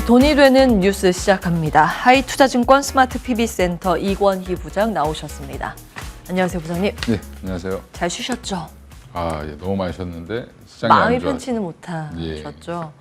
돈이 되는 뉴스 시작합니다. 하이투자증권 스마트 PB센터 이권희 부장 나오셨습니다. 안녕하세요, 부장님. 네, 안녕하세요. 잘 쉬셨죠? 예, 너무 많이 쉬었는데 시장이 마음이 안 좋아. 편치는 못하셨죠?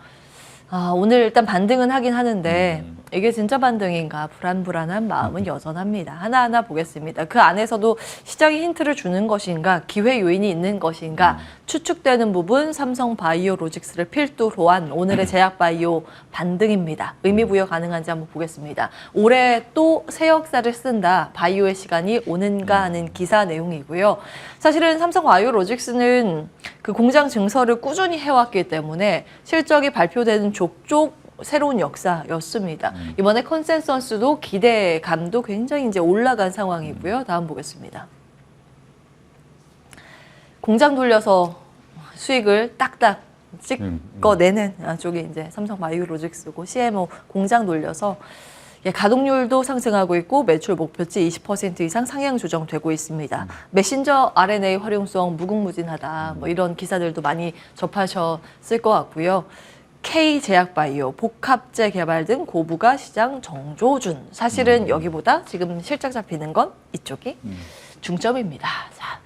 오늘 일단 반등은 하긴 하는데 이게 진짜 반등인가 불안한 마음은 여전합니다. 하나하나 보겠습니다. 그 안에서도 시장이 힌트를 주는 것인가, 기회 요인이 있는 것인가 추측되는 부분 삼성바이오로직스를 필두로 한 오늘의 제약바이오 반등입니다. 의미 부여 가능한지 한번 보겠습니다. 올해 또 새 역사를 쓴다. 바이오의 시간이 오는가 하는 기사 내용이고요. 사실은 삼성바이오로직스는 그 공장 증설을 꾸준히 해왔기 때문에 실적이 발표되는 족족 새로운 역사였습니다. 이번에 컨센서스도 기대감도 굉장히 이제 올라간 상황이고요. 다음 보겠습니다. 공장 돌려서 수익을 딱딱 찍어내는 쪽이 이제 삼성바이오로직스고 CMO 공장 돌려서 가동률도 상승하고 있고 매출 목표치 20% 이상 상향 조정되고 있습니다. 메신저 RNA 활용성 무궁무진하다. 뭐 이런 기사들도 많이 접하셨을 것 같고요. K제약바이오, 복합제 개발 등 고부가 시장 정조준. 사실은 여기보다 지금 실적 잡히는 건 이쪽이 중점입니다. 자,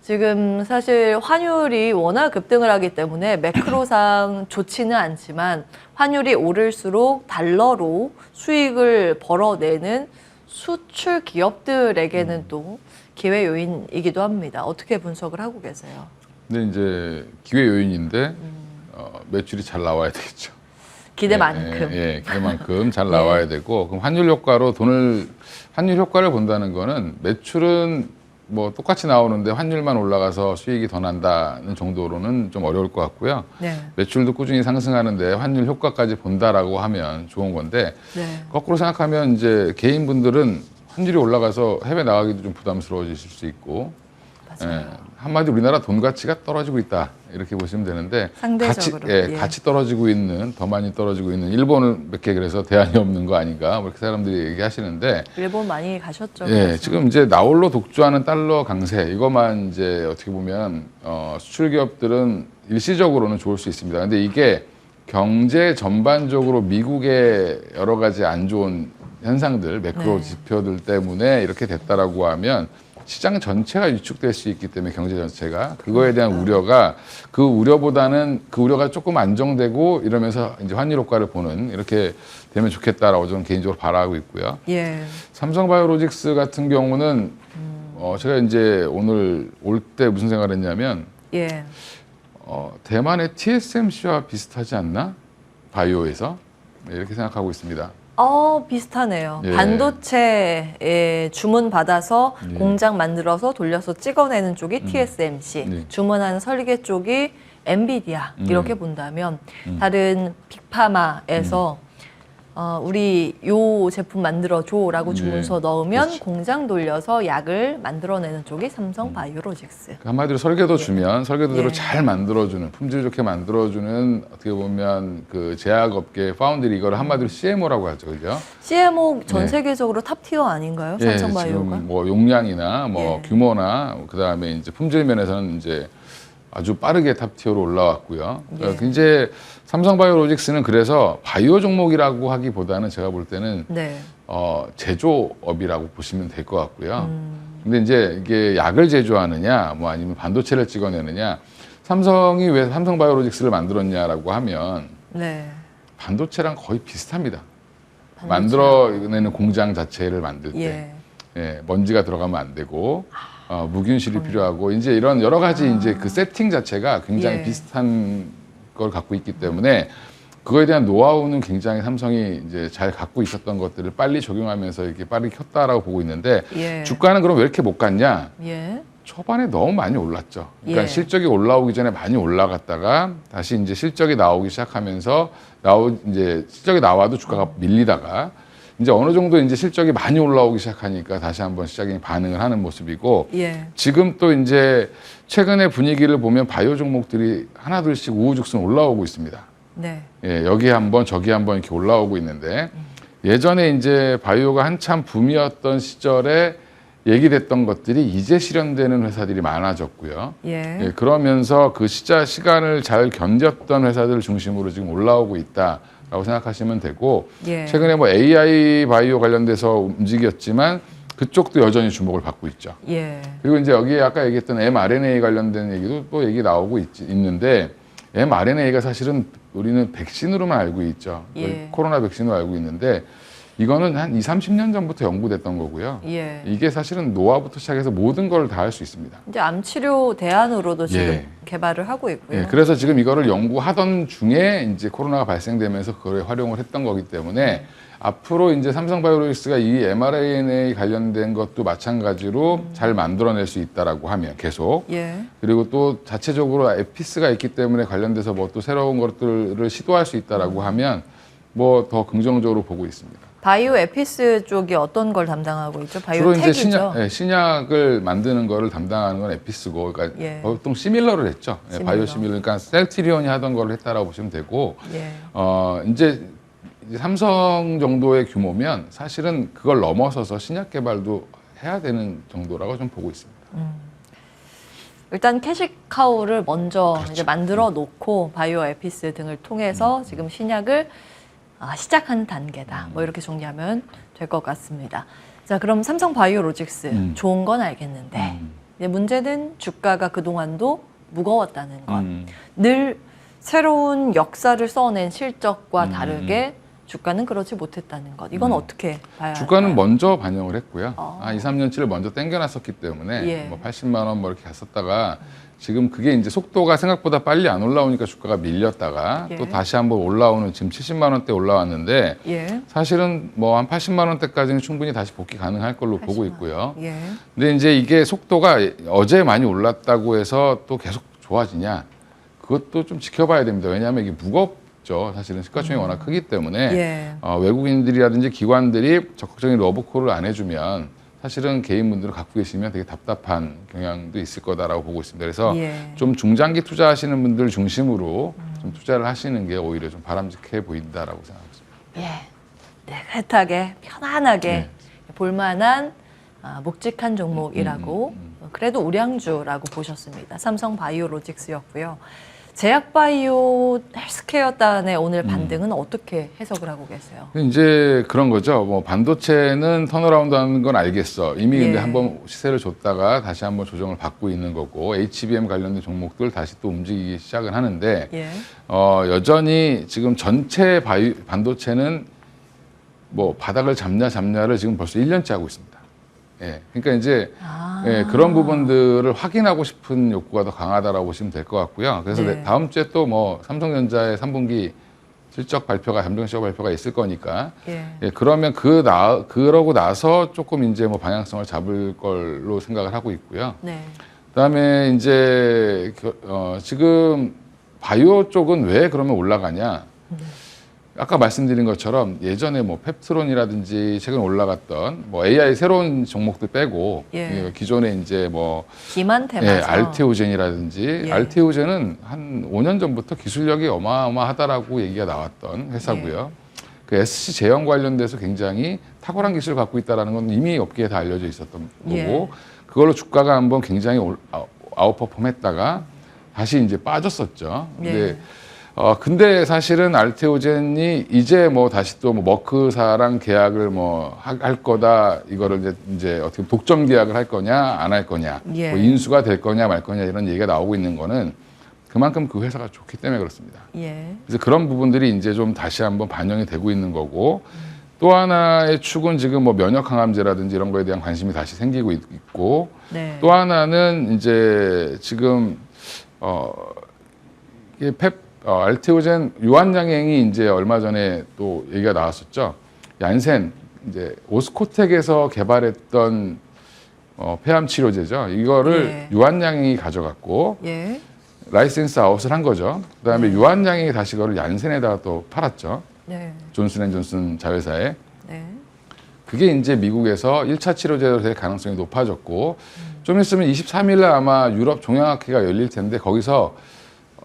지금 사실 환율이 워낙 급등을 하기 때문에 매크로상 좋지는 않지만 환율이 오를수록 달러로 수익을 벌어내는 수출 기업들에게는 또 기회 요인이기도 합니다. 어떻게 분석을 하고 계세요? 근데 이제 기회 요인인데 매출이 잘 나와야 되겠죠. 기대만큼. 기대만큼 잘 나와야 되고 그럼 환율 효과를 본다는 거는 매출은 뭐 똑같이 나오는데 환율만 올라가서 수익이 더 난다는 정도로는 좀 어려울 것 같고요. 매출도 꾸준히 상승하는데 환율 효과까지 본다라고 하면 좋은 건데 거꾸로 생각하면 이제 개인분들은 환율이 올라가서 해외 나가기도 좀 부담스러워지실 수 있고 한마디로 우리나라 돈 가치가 떨어지고 있다 이렇게 보시면 되는데 상대적으로 같이 떨어지고 있는 더 많이 떨어지고 있는 일본은 몇 개 그래서 대안이 없는 거 아닌가 뭐 이렇게 사람들이 얘기하시는데 일본 많이 가셨죠? 지금 이제 나홀로 독주하는 달러 강세 이것만 이제 어떻게 보면 수출 기업들은 일시적으로는 좋을 수 있습니다. 근데 이게 경제 전반적으로 미국의 여러 가지 안 좋은 현상들 매크로 지표들 때문에 이렇게 됐다라고 하면 시장 전체가 위축될 수 있기 때문에 경제 전체가 그거에 대한 우려가 그 우려가 조금 안정되고 이러면서 이제 환율 효과를 보는 이렇게 되면 좋겠다라고 저는 개인적으로 바라고 있고요. 삼성바이오로직스 같은 경우는 제가 이제 오늘 올 때 무슨 생각을 했냐면 대만의 TSMC와 비슷하지 않나? 바이오에서 이렇게 생각하고 있습니다. 비슷하네요. 반도체에 주문 받아서 공장 만들어서 돌려서 찍어내는 쪽이 TSMC, 주문하는 설계 쪽이 엔비디아 이렇게 본다면 다른 빅파마에서 우리 요 제품 만들어줘라고 주문서 넣으면 공장 돌려서 약을 만들어내는 쪽이 삼성바이오로직스. 한마디로 설계도 주면 설계도대로 잘 만들어주는 품질 좋게 만들어주는 어떻게 보면 그 제약업계 파운드리 이거를 한마디로 CMO라고 하죠, 그죠? CMO 전 세계적으로 탑티어 아닌가요? 삼성바이오가? 지금 뭐 용량이나 뭐 규모나 그 다음에 이제 품질 면에서는 이제 아주 빠르게 탑티어로 올라왔고요. 이제 삼성바이오로직스는 그래서 바이오 종목이라고 하기보다는 제가 볼 때는 제조업이라고 보시면 될 것 같고요. 근데 이제 이게 약을 제조하느냐, 뭐 아니면 반도체를 찍어내느냐, 삼성이 왜 삼성바이오로직스를 만들었냐라고 하면 반도체랑 거의 비슷합니다. 만들어내는 공장 자체를 만들 때 먼지가 들어가면 안 되고. 무균실이 필요하고 이제 이런 여러 가지 이제 그 세팅 자체가 굉장히 비슷한 걸 갖고 있기 때문에 그거에 대한 노하우는 굉장히 삼성이 이제 잘 갖고 있었던 것들을 빨리 적용하면서 이렇게 빠르게 켰다라고 보고 있는데 주가는 그럼 왜 이렇게 못 갔냐? 초반에 너무 많이 올랐죠. 그러니까 실적이 올라오기 전에 많이 올라갔다가 다시 이제 실적이 나오기 시작하면서 이제 실적이 나와도 주가가 밀리다가 이제 어느 정도 이제 실적이 많이 올라오기 시작하니까 다시 한번 시장이 반응을 하는 모습이고 지금 또 이제 최근의 분위기를 보면 바이오 종목들이 하나둘씩 우후죽순 올라오고 있습니다. 여기 한번 저기 한번 이렇게 올라오고 있는데 예전에 이제 바이오가 한참 붐이었던 시절에 얘기됐던 것들이 이제 실현되는 회사들이 많아졌고요. 그러면서 그 시간을 잘 견뎠던 회사들 중심으로 지금 올라오고 있다. 라고 생각하시면 되고 예. 최근에 뭐 AI 바이오 관련돼서 움직였지만 그쪽도 여전히 주목을 받고 있죠. 예. 그리고 이제 여기에 아까 얘기했던 mRNA 관련된 얘기도 또 얘기 나오고 있는데 mRNA가 사실은 우리는 백신으로만 알고 있죠. 예. 코로나 백신으로 알고 있는데 이거는 한 30년 전부터 연구됐던 거고요. 예. 이게 사실은 노화부터 시작해서 모든 걸 다 할 수 있습니다. 이제 암 치료 대안으로도 지금 예. 개발을 하고 있고요. 예, 그래서 지금 이거를 연구하던 중에 이제 코로나가 발생되면서 그걸 활용을 했던 거기 때문에 앞으로 이제 삼성바이오로직스가 이 mRNA 관련된 것도 마찬가지로 잘 만들어낼 수 있다라고 하면 계속 예. 그리고 또 자체적으로 에피스가 있기 때문에 관련돼서 뭐 또 새로운 것들을 시도할 수 있다라고 하면 뭐 더 긍정적으로 보고 있습니다. 바이오 에피스 쪽이 어떤 걸 담당하고 있죠? 바이오 주로 이제 택이죠. 신약을 만드는 거를 담당하는 건 에피스고, 그러니까 예. 보통 시밀러를 했죠. 시밀러. 바이오 시밀러, 그러니까 셀트리온이 하던 걸 했다라고 보시면 되고, 예. 이제 삼성 정도의 규모면 사실은 그걸 넘어서서 신약 개발도 해야 되는 정도라고 좀 보고 있습니다. 일단 캐시카우를 먼저 그렇죠. 이제 만들어 놓고 바이오 에피스 등을 통해서 지금 신약을 시작하는 단계다. 뭐 이렇게 정리하면 될 것 같습니다. 자, 그럼 삼성 바이오로직스 좋은 건 알겠는데 이제 문제는 주가가 그동안도 무거웠다는 것. 늘 새로운 역사를 써낸 실적과 다르게 주가는 그렇지 못했다는 것. 이건 어떻게 봐야 주가는 할까요? 먼저 반영을 했고요. 어. 2, 3년치를 먼저 땡겨놨었기 때문에 예. 뭐 80만 원 뭐 이렇게 갔었다가 지금 그게 이제 속도가 생각보다 빨리 안 올라오니까 주가가 밀렸다가 예. 또 다시 한번 올라오는 지금 70만 원대 올라왔는데 예. 사실은 뭐 한 80만 원대까지는 충분히 다시 복귀 가능할 걸로 보고 80만. 있고요. 예. 근데 이제 이게 속도가 어제 많이 올랐다고 해서 또 계속 좋아지냐? 그것도 좀 지켜봐야 됩니다. 왜냐하면 이게 무겁죠. 사실은 시가총이 워낙 크기 때문에 예. 외국인들이라든지 기관들이 적극적인 러브콜을 안 해주면 사실은 개인분들을 갖고 계시면 되게 답답한 경향도 있을 거다라고 보고 있습니다. 그래서 예. 좀 중장기 투자하시는 분들 중심으로 좀 투자를 하시는 게 오히려 좀 바람직해 보인다라고 생각합니다. 예. 느긋하게 편안하게 네. 볼만한 묵직한 종목이라고 그래도 우량주라고 보셨습니다. 삼성 바이오로직스였고요. 제약바이오 헬스케어단의 오늘 반등은 어떻게 해석을 하고 계세요? 이제 그런 거죠. 뭐 반도체는 턴어라운드 하는 건 알겠어. 이미 근데 예. 한번 시세를 줬다가 다시 한번 조정을 받고 있는 거고 HBM 관련된 종목들 다시 또 움직이기 시작을 하는데 예. 여전히 지금 전체 반도체는 뭐 바닥을 잡냐를 지금 벌써 1년째 하고 있습니다. 예. 그러니까 이제 예, 그런 부분들을 확인하고 싶은 욕구가 더 강하다라고 보시면 될 것 같고요. 그래서 네. 다음 주에 또 뭐 삼성전자의 3분기 실적 발표가 잠정 실적 발표가 있을 거니까 예. 예, 그러면 그러고 나서 조금 이제 뭐 방향성을 잡을 걸로 생각을 하고 있고요. 네. 그다음에 이제 지금 바이오 쪽은 왜 그러면 올라가냐? 아까 말씀드린 것처럼 예전에 뭐 펩트론이라든지 최근 올라갔던 뭐 AI 새로운 종목들 빼고 예. 기존에 이제 뭐 기만 테마죠. 알테오젠이라든지 예. 알테오젠은 한 5년 전부터 기술력이 어마어마하다라고 얘기가 나왔던 회사고요. 그 SC 제형 관련돼서 굉장히 탁월한 기술을 갖고 있다라는 건 이미 업계에 다 알려져 있었던 거고 예. 그걸로 주가가 한번 굉장히 아웃퍼폼했다가 다시 이제 빠졌었죠. 근데 근데 사실은 알테오젠이 이제 뭐 다시 또 뭐 머크사랑 계약을 뭐 할 거다 이거를 이제 어떻게 보면 독점 계약을 할 거냐 안 할 거냐 예. 뭐 인수가 될 거냐 말 거냐 이런 얘기가 나오고 있는 거는 그만큼 그 회사가 좋기 때문에 그렇습니다. 예. 그래서 그런 부분들이 이제 좀 다시 한번 반영이 되고 있는 거고 또 하나의 축은 지금 뭐 면역 항암제라든지 이런 거에 대한 관심이 다시 생기고 있고 네. 또 하나는 이제 지금 이게 알테오젠 유한양행이 이제 얼마 전에 또 얘기가 나왔었죠. 얀센 이제 오스코텍에서 개발했던 폐암 치료제죠. 이거를 예. 유한양행이 가져갔고 예. 라이센스 아웃을 한 거죠. 그다음에 유한양행이 다시 그걸 얀센에다가 또 팔았죠. 네. 존슨앤존슨 자회사에. 네. 그게 이제 미국에서 1차 치료제로 될 가능성이 높아졌고 좀 있으면 23일 날 아마 유럽 종양학회가 열릴 텐데 거기서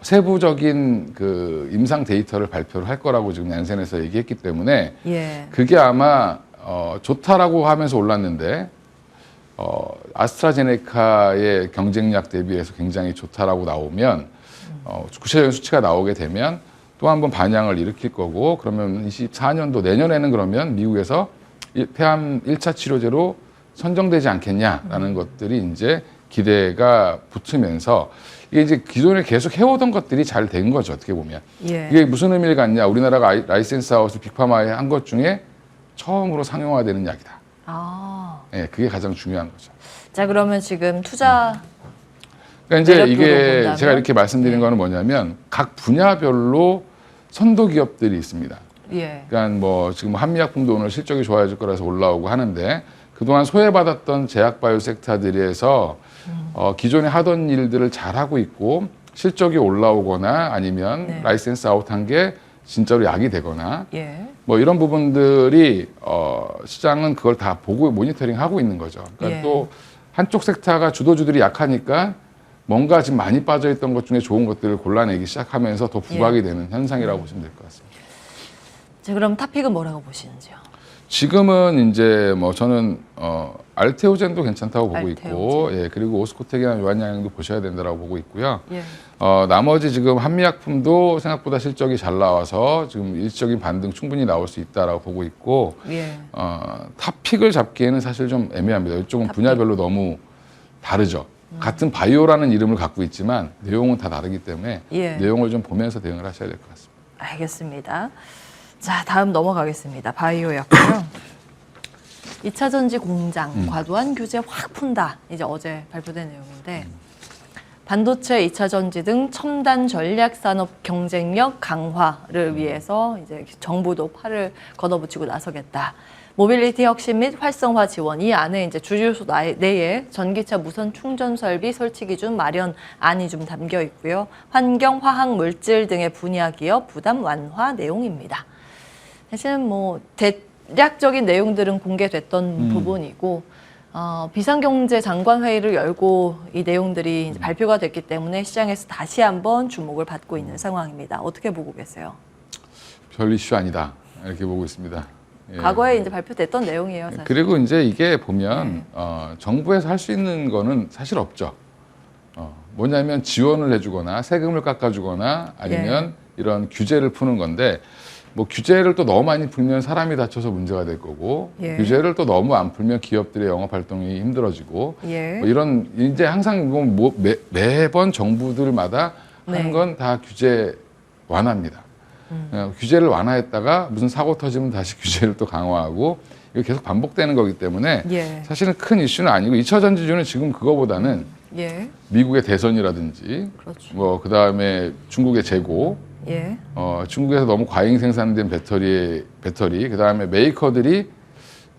세부적인 그 임상 데이터를 발표를 할 거라고 지금 얀센에서 얘기했기 때문에 예. 그게 아마 좋다라고 하면서 올랐는데 아스트라제네카의 경쟁력 대비해서 굉장히 좋다라고 나오면 구체적인 수치가 나오게 되면 또 한 번 반향을 일으킬 거고 그러면 24년도 내년에는 그러면 미국에서 폐암 1차 치료제로 선정되지 않겠냐라는 것들이 이제 기대가 붙으면서 이게 이제 기존에 계속 해오던 것들이 잘 된 거죠. 어떻게 보면. 예. 이게 무슨 의미를 갖냐. 우리나라가 라이센스 아웃을 빅파마에 한 것 중에 처음으로 상용화되는 약이다. 아. 예, 그게 가장 중요한 거죠. 자, 그러면 지금 투자 그러니까 이제 이게 본다면? 제가 이렇게 말씀드린 거는 뭐냐면 각 분야별로 선도 기업들이 있습니다. 예. 그러니까 뭐 지금 한미약품도 오늘 실적이 좋아질 거라서 올라오고 하는데 그동안 소외받았던 제약바이오 섹터들에서 기존에 하던 일들을 잘하고 있고 실적이 올라오거나 아니면 네. 라이센스 아웃한 게 진짜로 약이 되거나 예. 뭐 이런 부분들이 시장은 그걸 다 보고 모니터링하고 있는 거죠. 그러니까 예. 또 한쪽 섹터가 주도주들이 약하니까 뭔가 지금 많이 빠져있던 것 중에 좋은 것들을 골라내기 시작하면서 더 부각이 되는 현상이라고 보시면 될 것 같습니다. 자, 그럼 탑픽은 뭐라고 보시는지요? 지금은 이제 뭐 저는 알테오젠도 괜찮다고 보고 알테오젠. 있고, 예, 그리고 오스코텍이나 요한양행도 보셔야 된다라고 보고 있고요. 예. 나머지 지금 한미약품도 생각보다 실적이 잘 나와서 지금 일적인 반등 충분히 나올 수 있다라고 보고 있고, 예. 탑픽을 잡기에는 사실 좀 애매합니다. 이쪽은 탑픽. 분야별로 너무 다르죠. 같은 바이오라는 이름을 갖고 있지만 내용은 다 다르기 때문에 예. 내용을 좀 보면서 대응을 하셔야 될 것 같습니다. 알겠습니다. 자, 다음 넘어가겠습니다. 바이오였고요. 2차 전지 공장 과도한 규제 확 푼다. 이제 어제 발표된 내용인데 반도체, 2차 전지 등 첨단 전략 산업 경쟁력 강화를 위해서 이제 정부도 팔을 걷어붙이고 나서겠다. 모빌리티 혁신 및 활성화 지원, 이 안에 이제 주유소 내에 전기차 무선 충전 설비 설치 기준 마련안이 좀 담겨 있고요. 환경, 화학, 물질 등의 분야 기업 부담 완화 내용입니다. 사실은 뭐 대략적인 내용들은 공개됐던 부분이고 비상경제장관 회의를 열고 이 내용들이 이제 발표가 됐기 때문에 시장에서 다시 한번 주목을 받고 있는 상황입니다. 어떻게 보고 계세요? 별 이슈 아니다 이렇게 보고 있습니다. 예. 과거에 이제 발표됐던 내용이에요, 사실. 그리고 이제 이게 보면 정부에서 할 수 있는 거는 사실 없죠. 뭐냐면 지원을 해주거나 세금을 깎아주거나 아니면 이런 규제를 푸는 건데 뭐 규제를 또 너무 많이 풀면 사람이 다쳐서 문제가 될 거고 규제를 또 너무 안 풀면 기업들의 영업 활동이 힘들어지고 뭐 이런 이제 항상 뭐 매번 정부들마다 하는 건 다 규제 완화입니다. 규제를 완화했다가 무슨 사고 터지면 다시 규제를 또 강화하고 이거 계속 반복되는 거기 때문에 사실은 큰 이슈는 아니고 2차 전지주는 지금 그거보다는 미국의 대선이라든지 그렇죠. 뭐 그다음에 중국의 재고 중국에서 너무 과잉 생산된 배터리 그다음에 메이커들이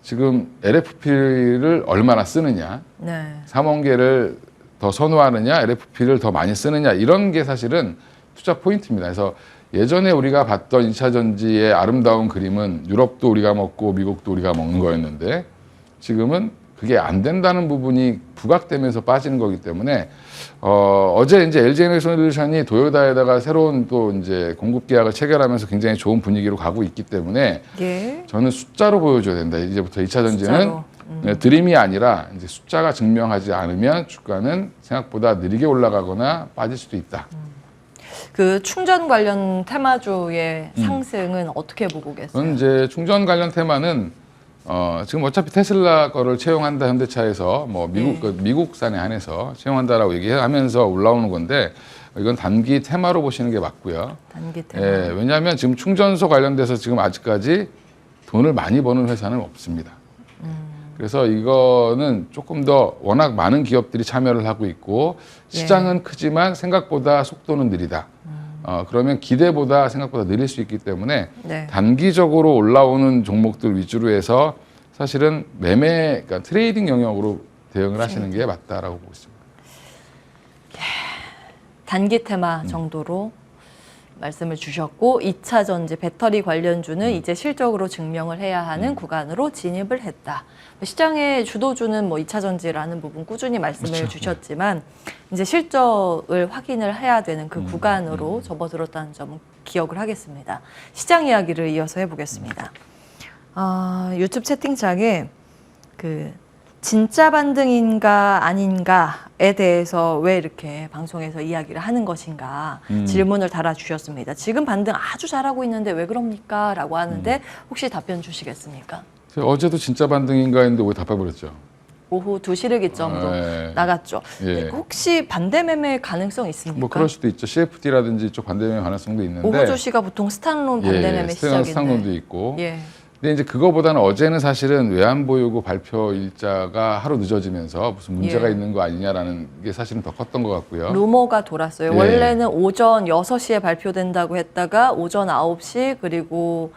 지금 LFP를 얼마나 쓰느냐 삼원계를 더 선호하느냐 LFP를 더 많이 쓰느냐 이런 게 사실은 투자 포인트입니다. 그래서 예전에 우리가 봤던 2차 전지의 아름다운 그림은 유럽도 우리가 먹고 미국도 우리가 먹는 거였는데 지금은 그게 안 된다는 부분이 부각되면서 빠지는 거기 때문에 어제 이제 LG에너지솔루션이 도요다에다가 새로운 또 이제 공급 계약을 체결하면서 굉장히 좋은 분위기로 가고 있기 때문에 저는 숫자로 보여줘야 된다. 이제부터 2차 전지는 드림이 아니라 이제 숫자가 증명하지 않으면 주가는 생각보다 느리게 올라가거나 빠질 수도 있다. 그 충전 관련 테마주의 상승은 어떻게 보고 계세요? 저는 이제 충전 관련 테마는 지금 어차피 테슬라 거를 채용한다 현대차에서 뭐 미국산에 한해서 채용한다라고 얘기하면서 올라오는 건데 이건 단기 테마로 보시는 게 맞고요. 단기 테마. 왜냐하면 지금 충전소 관련돼서 지금 아직까지 돈을 많이 버는 회사는 없습니다. 그래서 이거는 조금 더 워낙 많은 기업들이 참여를 하고 있고 시장은 크지만 생각보다 속도는 느리다. 그러면 기대보다 생각보다 느릴 수 있기 때문에 단기적으로 올라오는 종목들 위주로 해서 사실은 그러니까 트레이딩 영역으로 대응을 하시는 게 맞다라고 보고 있습니다. 단기 테마 정도로 말씀을 주셨고 2차 전지 배터리 관련주는 이제 실적으로 증명을 해야 하는 구간으로 진입을 했다. 시장의 주도주는 뭐 2차 전지라는 부분 꾸준히 말씀을 주셨지만 이제 실적을 확인을 해야 되는 그 구간으로 접어들었다는 점은 기억을 하겠습니다. 시장 이야기를 이어서 해보겠습니다. 유튜브 채팅창에 그 진짜 반등인가 아닌가에 대해서 왜 이렇게 방송에서 이야기를 하는 것인가 질문을 달아주셨습니다. 지금 반등 아주 잘하고 있는데 왜 그럽니까? 라고 하는데 혹시 답변 주시겠습니까? 어제도 진짜 반등인가 했는데 왜 답해버렸죠? 오후 2시를 기점으로 네. 나갔죠. 예. 혹시 반대 매매 가능성 있습니까? 뭐 그럴 수도 있죠. CFD라든지 이쪽 반대 매매 가능성도 있는데. 오후 2시가 보통 스탄론 반대 매매 시작인데. 스탄론도 있고. 예. 근데 이제 그거보다는 어제는 사실은 외환보유고 발표 일자가 하루 늦어지면서 무슨 문제가 예. 있는 거 아니냐라는 게 사실은 더 컸던 것 같고요. 루머가 돌았어요. 예. 원래는 오전 6시에 발표된다고 했다가 오전 9시 그리고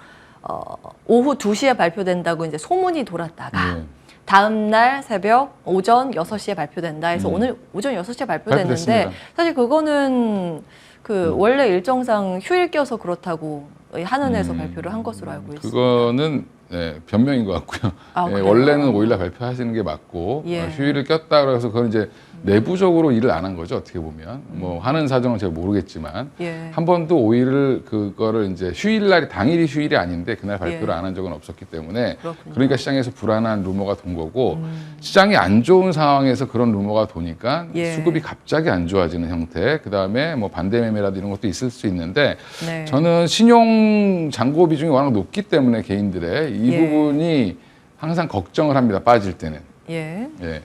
오후 2시에 발표된다고 이제 소문이 돌았다가 예. 다음 날 새벽 오전 6시에 발표된다 해서 오늘 오전 6시에 발표됐는데 발표됐습니다. 사실 그거는 그 원래 일정상 휴일 껴서 그렇다고 한은에서 발표를 한 것으로 알고 있습니다. 그거는 네, 변명인 것 같고요. 아, 예, 그래요? 원래는 5일날 발표하시는 게 맞고 예. 휴일을 꼈다 그래서 그건 이제 내부적으로 일을 안 한 거죠. 어떻게 보면 뭐 하는 사정은 제가 모르겠지만 예. 한 번도 5일을 그거를 이제 휴일날이 당일이 휴일이 아닌데 그날 발표를 예. 안 한 적은 없었기 때문에 그렇군요. 그러니까 시장에서 불안한 루머가 돈 거고 시장이 안 좋은 상황에서 그런 루머가 도니까 예. 수급이 갑자기 안 좋아지는 형태 그 다음에 뭐 반대 매매라도 이런 것도 있을 수 있는데 네. 저는 신용 잔고 비중이 워낙 높기 때문에 개인들의 이 예. 부분이 항상 걱정을 합니다. 빠질 때는. 예. 예.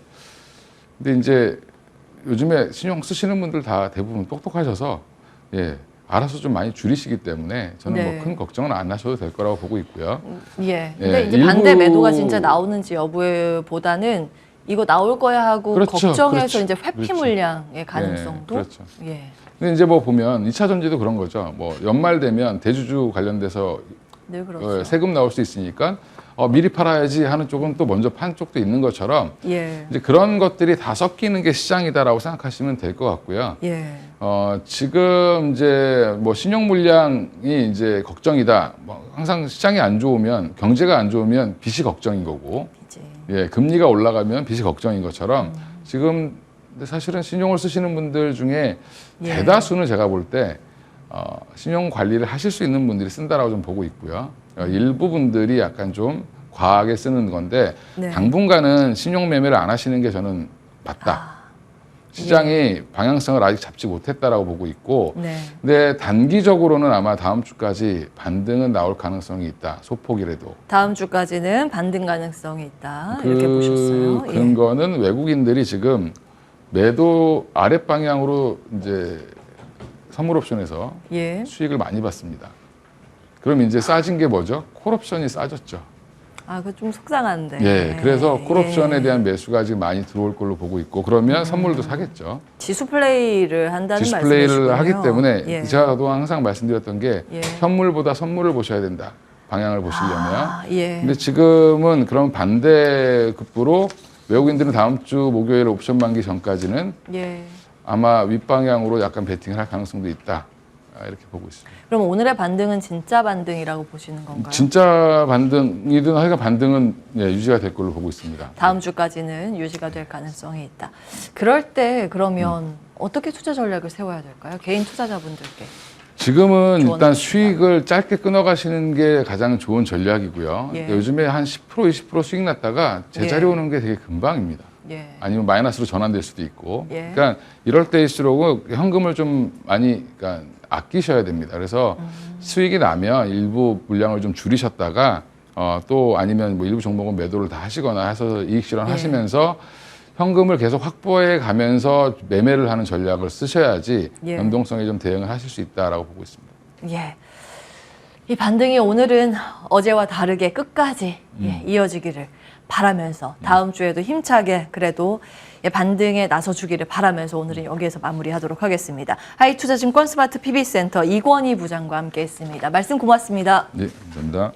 근데 이제 요즘에 신용 쓰시는 분들 다 대부분 똑똑하셔서 예. 알아서 좀 많이 줄이시기 때문에 저는 네. 뭐 큰 걱정은 안 하셔도 될 거라고 보고 있고요. 예. 근데 예, 이제 일부- 반대 매도가 진짜 나오는지 여부보다는 이거 나올 거야 하고 그렇죠, 걱정해서 그렇죠, 이제 회피 그렇죠. 물량의 가능성도 그렇죠. 예. 근데 이제 뭐 보면 2차 전지도 그런 거죠. 뭐 연말 되면 대주주 관련돼서 늘 그렇죠. 세금 나올 수 있으니까 미리 팔아야지 하는 쪽은 또 먼저 판 쪽도 있는 것처럼 예. 이제 그런 것들이 다 섞이는 게 시장이다라고 생각하시면 될 것 같고요. 예. 지금 이제 뭐 신용 물량이 이제 걱정이다. 뭐 항상 시장이 안 좋으면 경제가 안 좋으면 빚이 걱정인 거고, 이제 예, 금리가 올라가면 빚이 걱정인 것처럼 지금 근데 사실은 신용을 쓰시는 분들 중에 예. 대다수는 제가 볼 때 신용 관리를 하실 수 있는 분들이 쓴다라고 좀 보고 있고요. 일부 분들이 약간 좀 과하게 쓰는 건데 네. 당분간은 신용 매매를 안 하시는 게 저는 맞다. 시장이 방향성을 아직 잡지 못했다라고 보고 있고, 네. 근데 단기적으로는 아마 다음 주까지 반등은 나올 가능성이 있다. 소폭이라도. 다음 주까지는 반등 가능성이 있다. 이렇게 보셨어요. 예. 근거는 외국인들이 지금 매도 아랫 방향으로 이제 선물 옵션에서 예. 수익을 많이 받습니다. 그럼 이제 싸진 게 뭐죠? 콜옵션이 싸졌죠. 아, 그거 좀 속상한데. 예, 그래서 콜옵션에 예. 대한 매수가 지금 많이 들어올 걸로 보고 있고 그러면 선물도 사겠죠. 지수 플레이를 한다는 지수 말씀이시군요. 플레이를 하기 때문에 예. 제가도 항상 말씀드렸던 게 예. 현물보다 선물을 보셔야 된다. 방향을 보시려면. 아, 예. 근데 지금은 그런 반대급부로 외국인들은 다음 주 목요일 옵션 만기 전까지는 예. 아마 윗방향으로 약간 베팅을 할 가능성도 있다. 이렇게 보고 있습니다. 그럼 오늘의 반등은 진짜 반등이라고 보시는 건가요? 진짜 반등이든 하여간 반등은 예, 유지가 될 걸로 보고 있습니다. 다음 주까지는 유지가 될 가능성이 있다. 그럴 때 그러면 어떻게 투자 전략을 세워야 될까요? 개인 투자자분들께. 지금은 조언해 일단 주시죠. 수익을 짧게 끊어가시는 게 가장 좋은 전략이고요. 예. 요즘에 한 10% 20% 수익 났다가 제자리 예. 오는 게 되게 금방입니다. 예. 아니면 마이너스로 전환될 수도 있고. 예. 그러니까 이럴 때일수록 현금을 좀 많이 그러니까 아끼셔야 됩니다. 그래서 수익이 나면 일부 물량을 좀 줄이셨다가 또 아니면 뭐 일부 종목은 매도를 다 하시거나 해서 이익 실현하시면서 현금을 계속 확보해 가면서 매매를 하는 전략을 쓰셔야지 예. 연동성에 좀 대응을 하실 수 있다라고 보고 있습니다. 예. 이 반등이 오늘은 어제와 다르게 끝까지 이어지기를 바라면서 다음 주에도 힘차게 그래도 반등에 나서주기를 바라면서 오늘은 여기에서 마무리하도록 하겠습니다. 하이투자증권 스마트 PB센터 이권희 부장과 함께했습니다. 말씀 고맙습니다. 네, 감사합니다.